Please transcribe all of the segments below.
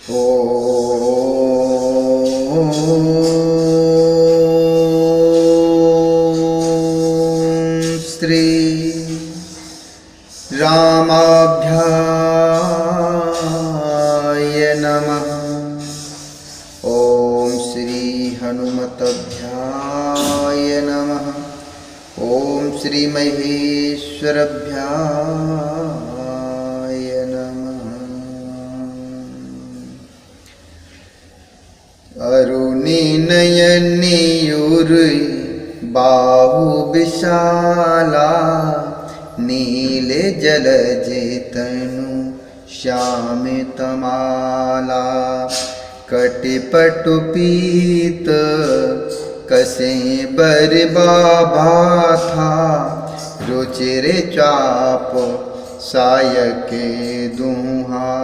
ॐ श्री रामाभ्याय नमः। ॐ श्री हनुमतभ्याय नमः। ॐ श्री महेश्वरभ्याय नमः। अरुणि नयनियुरि बाहु विशाला, नीले जलजेतनु श्याम तमाला। कटिपटु पीत कसे बरबाभा था, रुचिरे चाप सायके दुहा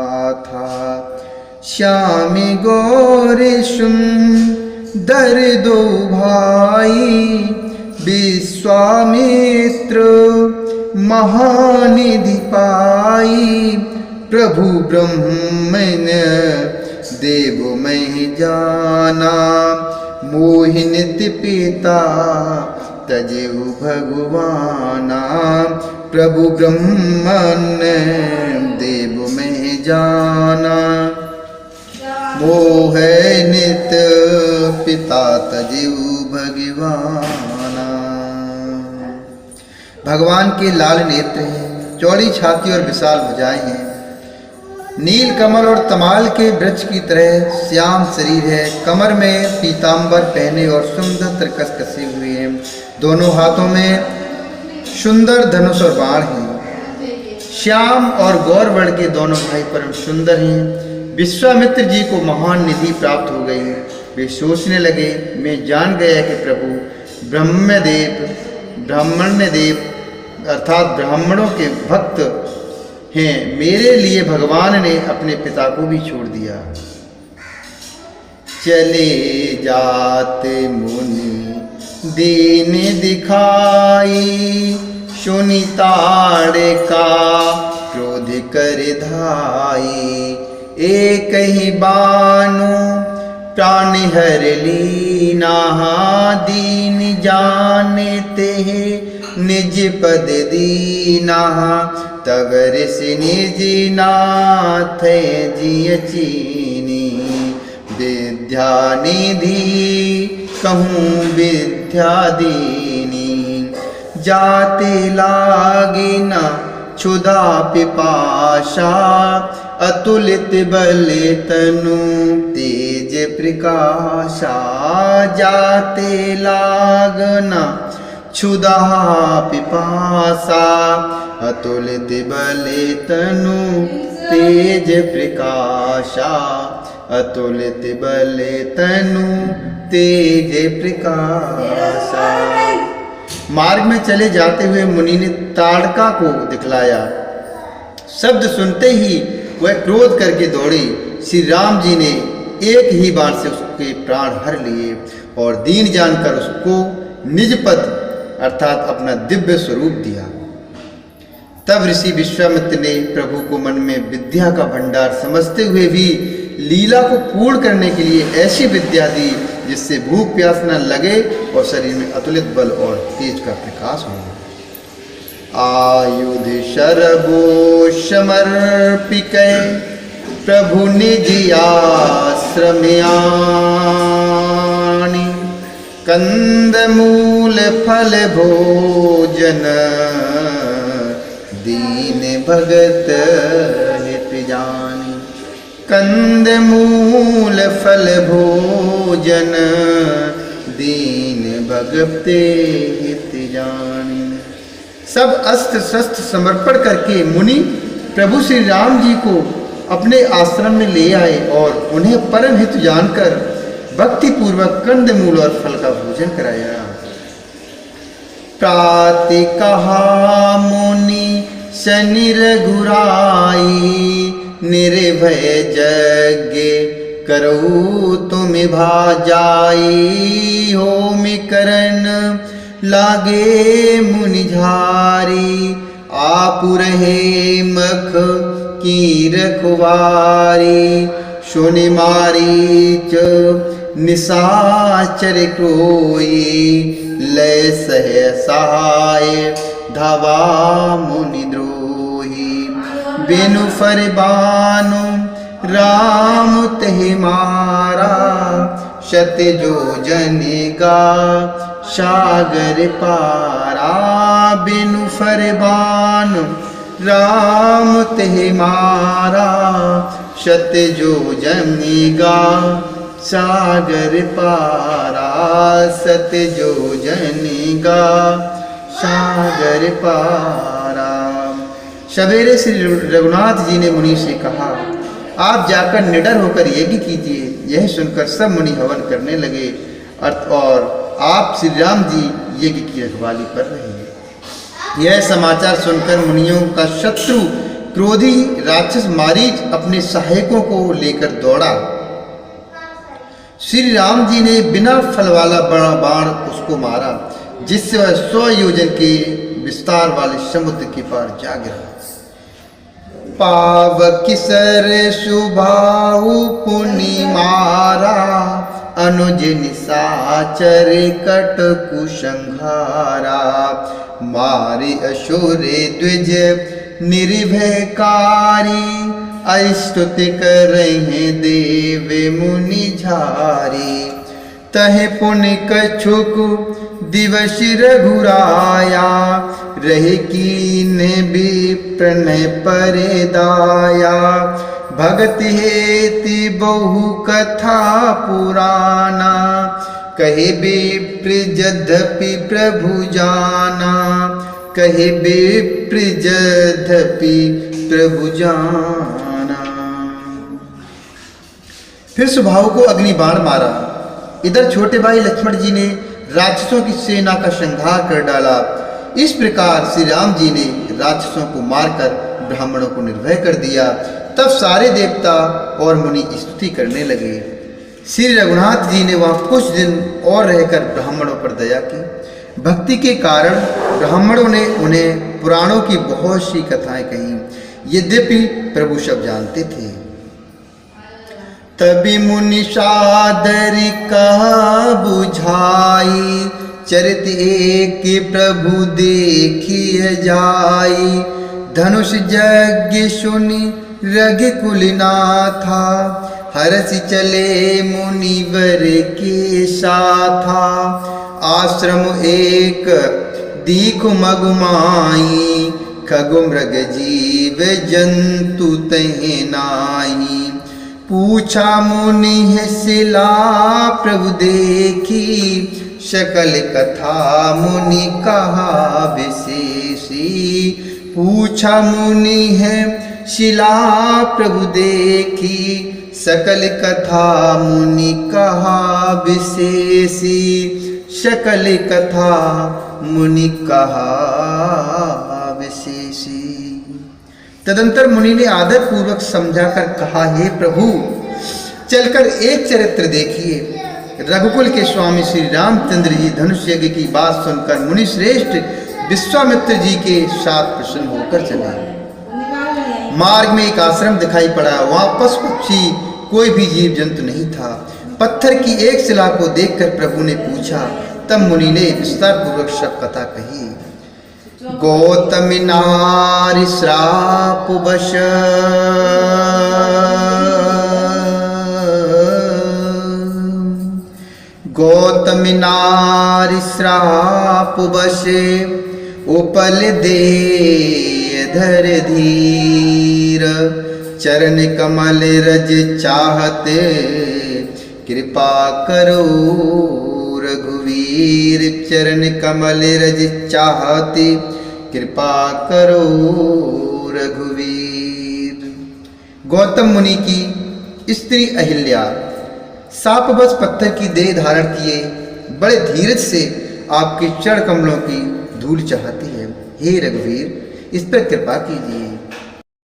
था। श्यामी गौरी सुंदर दो भाई, विश्वामित्र महानिधि पाई। प्रभु ब्रह्मण्य देव मैं जाना, मोहिनीति पिता तजेहु भगवाना। प्रभु ब्रह्मण्य देव मैं जाना, मोह नित पिता तजेहु भगवाना। भगवान के लाल नेत्र हैं, चौड़ी छाती और विशाल भुजाएं हैं। नील कमल और तमाल के वृक्ष की तरह श्याम शरीर है। कमर में पीतांबर पहने और सुंदर तरकस कसे हुए हैं। दोनों हाथों में सुंदर धनुष और बाण हैं। श्याम और गौर वर्ण के दोनों भाई परम सुंदर हैं। विश्वामित्र जी को महान निधि प्राप्त हो गई। वे सोचने लगे, मैं जान गया कि प्रभु ब्राह्मण्यदेव अर्थात ब्राह्मणों के भक्त हैं। मेरे लिए भगवान ने अपने पिता को भी छोड़ दिया। चले जाते मुनि दीन दिखाई, सुनि ताड़े का क्रोध कर धाई। एक ही बानु प्राण हर लीना, दीन जानते हैं निज पद दीना। तब ऋषि निज नाथ जिय चीनी, विद्या निधि कहूँ विद्या दीनी। जाते लागे न क्षुधा पिपाशा, अतुलित बल तनु तेज प्रकाशा। जाते लागना क्षुधा पिपासा, अतुलित बल तनु तेज प्रकाशा। अतुलित बल तनु तेज प्रकाशा। मार्ग में चले जाते हुए मुनि ने ताड़का को दिखलाया। शब्द सुनते ही वह क्रोध करके दौड़ी। श्री राम जी ने एक ही बार से उसके प्राण हर लिए और दीन जानकर उसको निज पद अर्थात अपना दिव्य स्वरूप दिया। तब ऋषि विश्वामित्र ने प्रभु को मन में विद्या का भंडार समझते हुए भी लीला को पूर्ण करने के लिए ऐसी विद्या दी जिससे भूख प्यास न लगे और शरीर में अतुलित बल और तेज का प्रकाश हो। आयुध शरबो समर्पिकै, प्रभु निज आश्रमयानि। कंद मूल फल भोजन, दीन भगत हित जानी। कंद मूल फल भोजन, दीन भगत हित जानी। सब अस्त्र शस्त्र समर्पण करके मुनि प्रभु श्री राम जी को अपने आश्रम में ले आए और उन्हें परम हित जानकर भक्ति पूर्वक कंद मूल और फल का भोजन कराया। प्रातः कहा मुनि शनि रघुराई, निर्भय यज्ञ करो तुम भाजाई। होम करन लागे मुनिझारी, आप रहे मख की रखवारी। शोनि मारीच निशाचर क्रोई, लय सह सहाय धावा मुनि द्रोही। बिनु फरबानु राम तहि मारा, शत जोजन का सागर पारा। बिनु फरबानु राम तहि मारा, शत जोजन का सागर पारा। सत जोजन का सागर पारा। सवेरे श्री रघुनाथ जी ने मुनि से कहा, आप जाकर निडर होकर यज्ञ कीजिए। यह सुनकर सब मुनि हवन करने लगे और आप श्री राम जी यज्ञ की रखवाली कर रहे हैं। यह समाचार सुनकर मुनियों का शत्रु क्रोधी राक्षस मारीच अपने सहायकों को लेकर दौड़ा। श्री राम जी ने बिना फल वाला बड़ा बाण उसको मारा, जिससे वह 100 योजन के विस्तार वाले समुद्र के पार जा गिरा। पावक सर सुबाहु पुनि मारा, अनुज निशाचर कट कुसंहारा। मारे असुरे द्विज निर्भयकारी, अस्तुति करहि देव मुनि झारी। तहे पुनि कछुक दिवस रघुराया, रहे कीन विप्रण परे दाया। भगत हेति बहु कथा पुराना, कहे विप्र यद्यपि प्रभु जाना। कहे विप्र यद्यपि प्रभु जाना। फिर सुबाहु को अग्नि बाण मारा। इधर छोटे भाई लक्ष्मण जी ने राक्षसों की सेना का संहार कर डाला। इस प्रकार श्री राम जी ने राक्षसों को मारकर ब्राह्मणों को निर्भय कर दिया। तब सारे देवता और मुनि स्तुति करने लगे। श्री रघुनाथ जी ने वहाँ कुछ दिन और रहकर ब्राह्मणों पर दया की। भक्ति के कारण ब्राह्मणों ने उन्हें पुराणों की बहुत सी कथाएं कही, यद्यपि प्रभु सब जानते थे। तभी मुनि सादर कहा बुझाई, चरित एक प्रभु देखिए जाई। धनुष यज्ञ सुनि रघुकुल नाथा, हरसि चले मुनिवर के साथा। आश्रम एक दीखु मगुमाई, खगु मृग जीव जंतु तहि नाई। पूछा मुनि है शिला प्रभु देखी, सकल कथा मुनि कहा विशेषी। पूछा मुनि है शिला प्रभु देखी, सकल कथा मुनि कहा विशेषी। सकल कथा मुनि कहा विशेषी। तदंतर मुनि ने आदर पूर्वक समझाकर कहा, हे प्रभु चलकर एक चरित्र देखिए। रघुकुल के स्वामी श्री रामचंद्र जी धनुष यज्ञ की बात सुनकर मुनि श्रेष्ठ विश्वामित्र जी के साथ प्रसन्न होकर चले। मार्ग में एक आश्रम दिखाई पड़ा। वहाँ पशु पक्षी कोई भी जीव जंतु नहीं था। पत्थर की एक शिला को देखकर प्रभु ने पूछा। तब मुनि ने विस्तार पूर्वक सब कथा कही। गौतम नारी श्राप वश, गौतम नारी श्राप वशे, उपल दे धर धीर। चरण कमल रज चाहते, कृपा करो रघुवीर। चरण कमल रज चाहते, कृपा करो रघुवीर। गौतम मुनि की स्त्री अहिल्या सापवश पत्थर की देह धारण किए बड़े धीरज से आपके चरण कमलों की धूल चाहती है। हे रघुवीर, इस पर कृपा कीजिए।